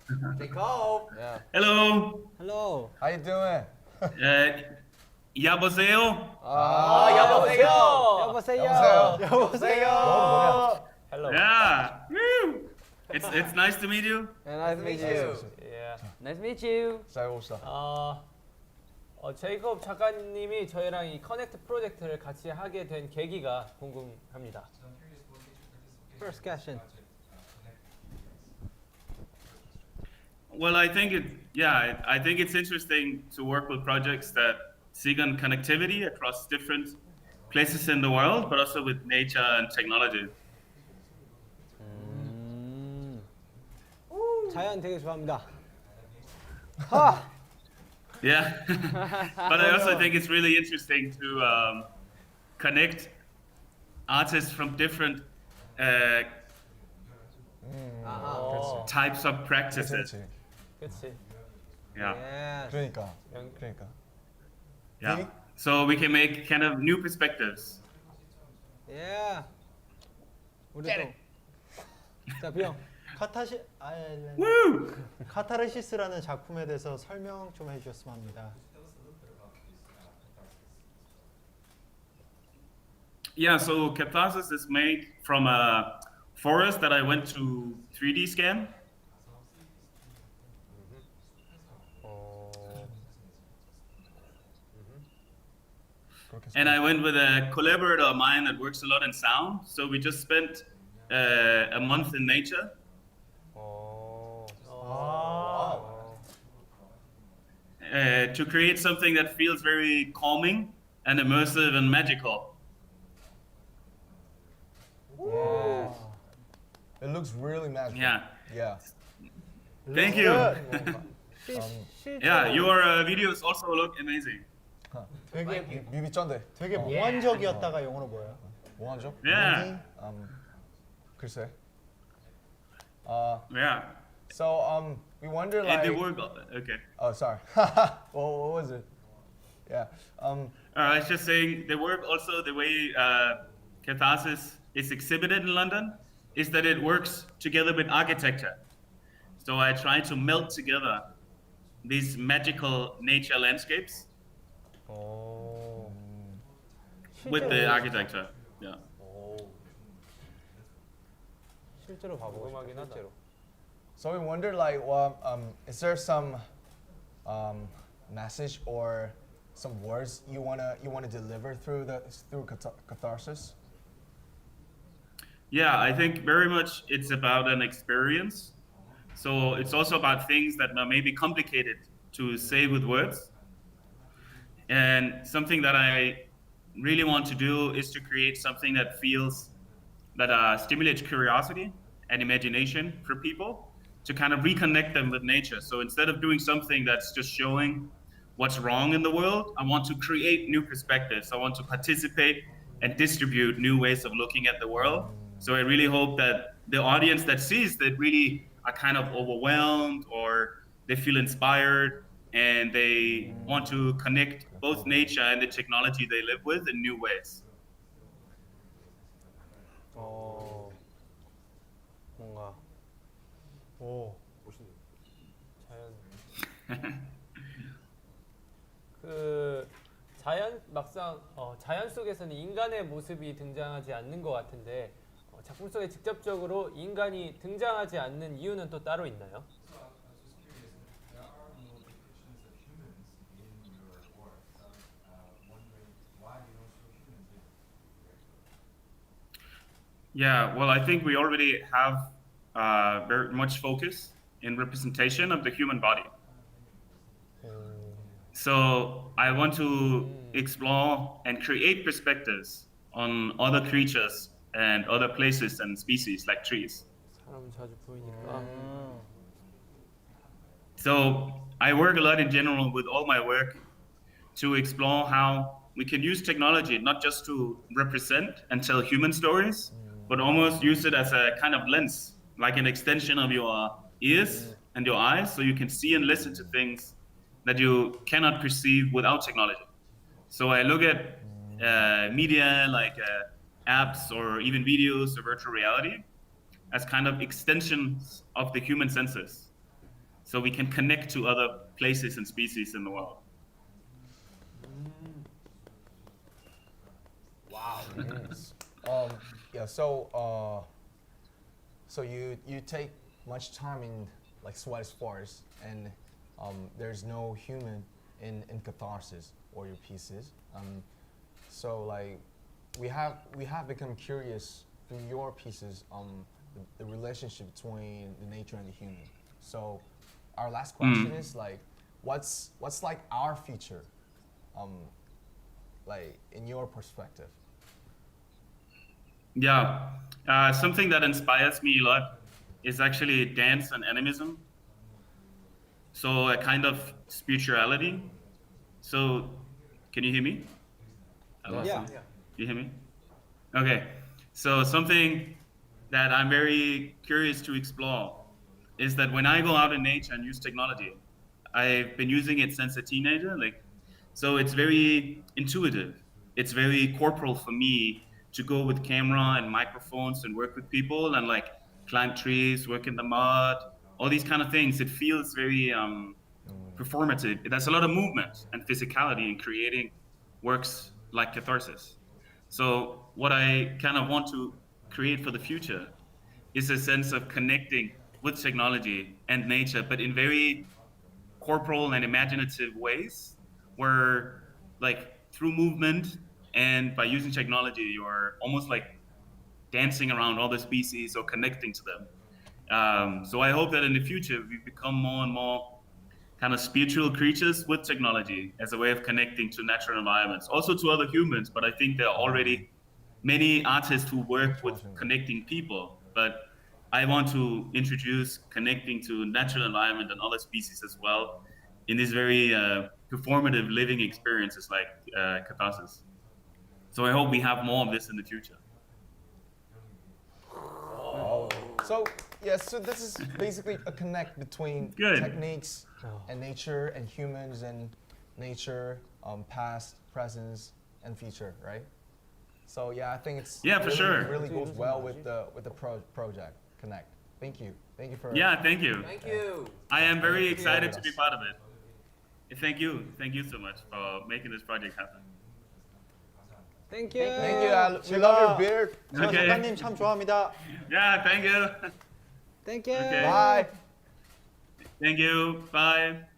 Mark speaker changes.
Speaker 1: Jakob.
Speaker 2: Yeah.
Speaker 3: Hello.
Speaker 2: Hello.
Speaker 4: How you doing?
Speaker 3: 여보세요.
Speaker 1: 여보세요.
Speaker 2: 여보세요.
Speaker 1: 여보세요.
Speaker 2: Hello.
Speaker 3: Yeah. Woo. It's nice to meet you.
Speaker 2: Yeah, nice to meet you.
Speaker 1: Yeah.
Speaker 2: Nice to meet you.
Speaker 4: 잘 봅시다.
Speaker 1: 제이콥 작가님이 저희랑 이 커넥트 프로젝트를 같이 하게 된 계기가 궁금합니다.
Speaker 2: First question.
Speaker 3: Well, I think I think it's interesting to work with projects that seek on connectivity across different places in the world, but also with nature and technology.
Speaker 2: 자연 되게 좋아합니다.
Speaker 3: Yeah. But I also think it's really interesting to connect artists from different types of practices.
Speaker 4: 그렇지.
Speaker 1: 그렇지.
Speaker 3: Yeah.
Speaker 2: Yes.
Speaker 4: 그러니까.
Speaker 3: Yeah. So we can make kind of new perspectives.
Speaker 2: Yeah. 우리 또. 자, 비영.
Speaker 3: Woo!
Speaker 5: 카타르시스라는 작품에 대해서 설명 좀 해주셨으면 합니다.
Speaker 3: Yeah, so Catharsis is made from a forest that I went to 3D scan. And I went with a collaborator of mine that works a lot in sound. So we just spent a month in nature. To create something that feels very calming and immersive and magical.
Speaker 4: Wow. It looks really magical.
Speaker 3: Yeah.
Speaker 4: Yeah.
Speaker 3: Thank you. Yeah,
Speaker 2: 실제로
Speaker 3: your videos also look amazing.
Speaker 5: 되게
Speaker 4: 뮤비 쩐데.
Speaker 5: 되게 몽환적이었다가 영어로 뭐예요?
Speaker 4: 뭐하죠?
Speaker 3: Yeah.
Speaker 4: 글쎄.
Speaker 3: Yeah.
Speaker 4: So we wonder
Speaker 3: And
Speaker 4: like.
Speaker 3: the work. Okay.
Speaker 4: Oh, sorry. What was it? Yeah.
Speaker 3: I was just saying the work also the way Catharsis is exhibited in London is that it works together with architecture. So I try to melt together these magical nature landscapes with the architecture. Yeah.
Speaker 2: 실제로 봐보고 싶어.
Speaker 1: 궁금하긴 하다.
Speaker 2: 실제로.
Speaker 4: So we wonder like, is there some message or some words you wanna deliver through Catharsis?
Speaker 3: Yeah, I think very much it's about an experience. So it's also about things that are maybe complicated to say with words. And something that I really want to do is to create something that stimulates curiosity and imagination for people to kind of reconnect them with nature. So instead of doing something that's just showing what's wrong in the world, I want to create new perspectives. I want to participate and distribute new ways of looking at the world. So I really hope that the audience that sees that really are kind of overwhelmed or they feel inspired and they want to connect both nature and the technology they live with in new ways.
Speaker 2: 뭔가
Speaker 1: 자연 막상 자연 속에서는 인간의 모습이 등장하지 않는 것 같은데 작품 속에 직접적으로 인간이 등장하지 않는 이유는 또 따로 있나요?
Speaker 3: Yeah, well, I think we already have very much focus in representation of the human body. So I want to explore and create perspectives on other creatures and other places and species like trees.
Speaker 1: 사람 자주 보이니까.
Speaker 3: So I work a lot in general with all my work to explore how we can use technology not just to represent and tell human stories, but almost use it as a kind of lens, like an extension of your ears and your eyes, so you can see and listen to things that you cannot perceive without technology. So I look at media like apps or even videos or virtual reality as kind of extensions of the human senses. so we can connect to other places and species in the world.
Speaker 4: Yes. Yeah. So you take much time in like Sweatis Forest, and there's no human in Catharsis or your pieces. So like we have become curious through your pieces the relationship between the nature and the human. So our last question is like, what's like our future, like in your perspective?
Speaker 3: Yeah, something that inspires me a lot is actually dance and animism. So a kind of spirituality. So, can you hear me? I lost
Speaker 2: Yeah.
Speaker 3: you. You hear me? Okay. So something that I'm very curious to explore is that when I go out in nature and use technology, I've been using it since a teenager. So it's very intuitive. It's very corporal for me to go with camera and microphones and work with people and like climb trees, work in the mud, all these kind of things. It feels very performative. There's a lot of movement and physicality in creating works like Catharsis. So what I kind of want to create for the future is a sense of connecting with technology and nature, but in very corporal and imaginative ways, where like through movement and by using technology, you're almost like dancing around all the species or connecting to them. So I hope that in the future we become more and more kind of spiritual creatures with technology as a way of connecting to natural environments, also to other humans. But I think there are already many artists who work with connecting people. But I want to introduce connecting to natural environment and other species as well in this very performative living experiences like catharsis. So I hope we have more of this in the future.
Speaker 4: So yeah, so this is basically a connect between
Speaker 3: Good.
Speaker 4: techniques and nature and humans and nature, past, present, and future, right? So yeah, I think it's
Speaker 3: Yeah, for
Speaker 4: really,
Speaker 3: sure.
Speaker 4: It really goes well with the project Connect. Thank you for
Speaker 3: Yeah, thank you.
Speaker 1: Thank you.
Speaker 3: I am very excited to be part of it. Thank you so much for making this project happen.
Speaker 2: Thank you.
Speaker 4: Thank you. We love your beard.
Speaker 5: 저
Speaker 3: Okay.
Speaker 5: 작가님 참 좋아합니다.
Speaker 3: Yeah, thank you.
Speaker 2: Thank you.
Speaker 3: Okay.
Speaker 4: Bye.
Speaker 3: Thank you. Bye.